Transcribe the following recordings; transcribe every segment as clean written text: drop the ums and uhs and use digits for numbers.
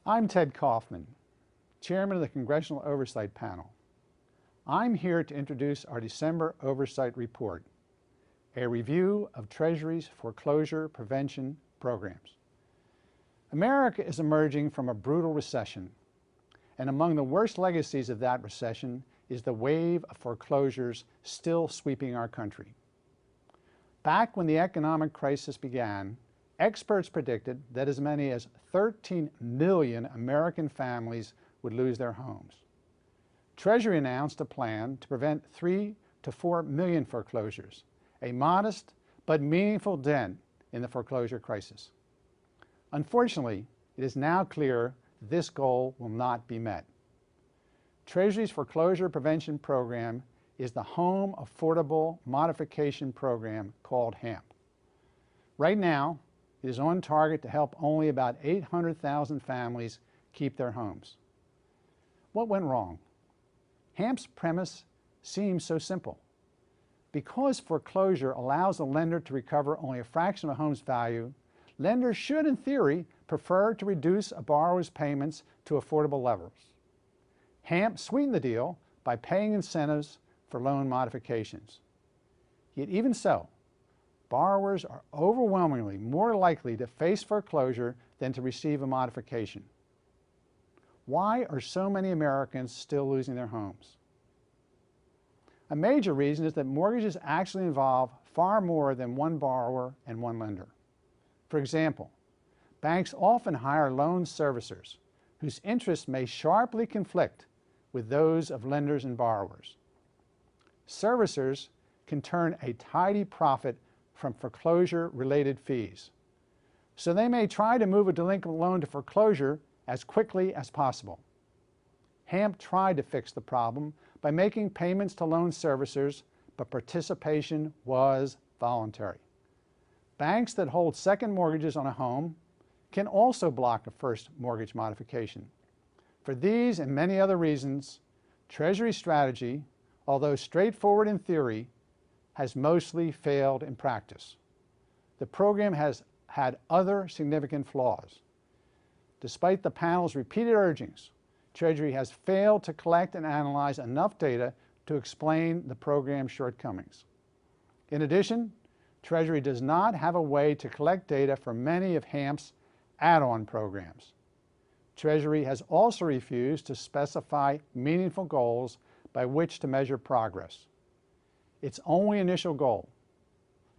I'm Ted Kaufman, Chairman of the Congressional Oversight Panel. I'm here to introduce our December Oversight Report, a review of Treasury's foreclosure prevention programs. America is emerging from a brutal recession, and among the worst legacies of that recession is the wave of foreclosures still sweeping our country. Back when the economic crisis began, experts predicted that as many as 13 million American families would lose their homes. Treasury announced a plan to prevent 3 to 4 million foreclosures, a modest but meaningful dent in the foreclosure crisis. Unfortunately, it is now clear this goal will not be met. Treasury's foreclosure prevention program is the Home Affordable Modification Program, called HAMP. Right now, it is on target to help only about 800,000 families keep their homes. What went wrong? HAMP's premise seems so simple. Because foreclosure allows a lender to recover only a fraction of a home's value, lenders should, in theory, prefer to reduce a borrower's payments to affordable levels. HAMP sweetened the deal by paying incentives for loan modifications. Yet even so, borrowers are overwhelmingly more likely to face foreclosure than to receive a modification. Why are so many Americans still losing their homes? A major reason is that mortgages actually involve far more than one borrower and one lender. For example, banks often hire loan servicers whose interests may sharply conflict with those of lenders and borrowers. Servicers can turn a tidy profit from foreclosure-related fees, so they may try to move a delinquent loan to foreclosure as quickly as possible. HAMP tried to fix the problem by making payments to loan servicers, but participation was voluntary. Banks that hold second mortgages on a home can also block a first mortgage modification. For these and many other reasons, Treasury's strategy, although straightforward in theory, has mostly failed in practice. The program has had other significant flaws. Despite the panel's repeated urgings, Treasury has failed to collect and analyze enough data to explain the program's shortcomings. In addition, Treasury does not have a way to collect data for many of HAMP's add-on programs. Treasury has also refused to specify meaningful goals by which to measure progress. Its only initial goal,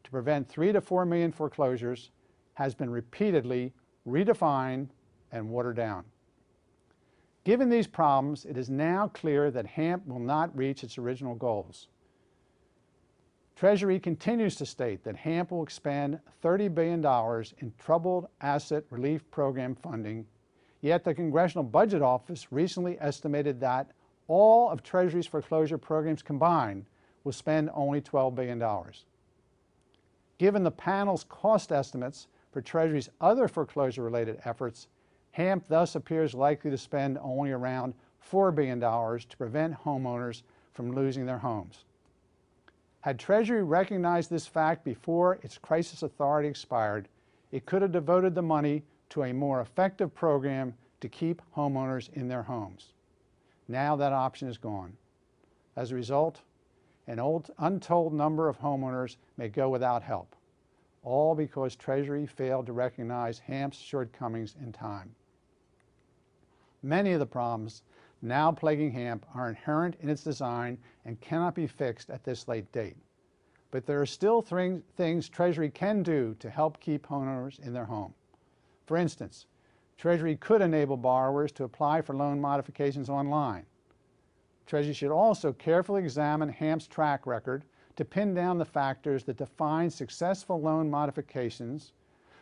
to prevent 3 to 4 million foreclosures, has been repeatedly redefined and watered down. Given these problems, it is now clear that HAMP will not reach its original goals. Treasury continues to state that HAMP will expend $30 billion in Troubled Asset Relief Program funding, yet the Congressional Budget Office recently estimated that all of Treasury's foreclosure programs combined will spend only $12 billion. Given the panel's cost estimates for Treasury's other foreclosure-related efforts, HAMP thus appears likely to spend only around $4 billion to prevent homeowners from losing their homes. Had Treasury recognized this fact before its crisis authority expired, it could have devoted the money to a more effective program to keep homeowners in their homes. Now that option is gone. As a result, an untold number of homeowners may go without help, all because Treasury failed to recognize HAMP's shortcomings in time. Many of the problems now plaguing HAMP are inherent in its design and cannot be fixed at this late date. But there are still things Treasury can do to help keep homeowners in their home. For instance, Treasury could enable borrowers to apply for loan modifications online. Treasury should also carefully examine HAMP's track record to pin down the factors that define successful loan modifications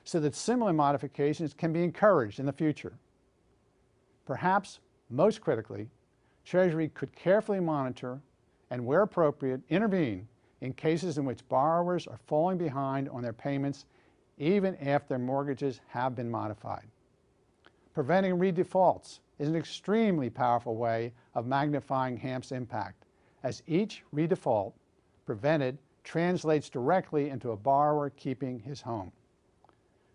so that similar modifications can be encouraged in the future. Perhaps most critically, Treasury could carefully monitor and, where appropriate, intervene in cases in which borrowers are falling behind on their payments even after their mortgages have been modified. Preventing redefaults is an extremely powerful way of magnifying HAMP's impact, as each redefault prevented translates directly into a borrower keeping his home.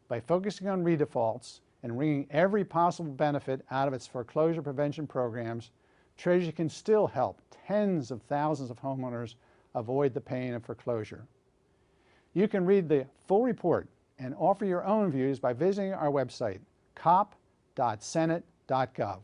By focusing on redefaults and wringing every possible benefit out of its foreclosure prevention programs, Treasury can still help tens of thousands of homeowners avoid the pain of foreclosure. You can read the full report and offer your own views by visiting our website, cop.senate.gov.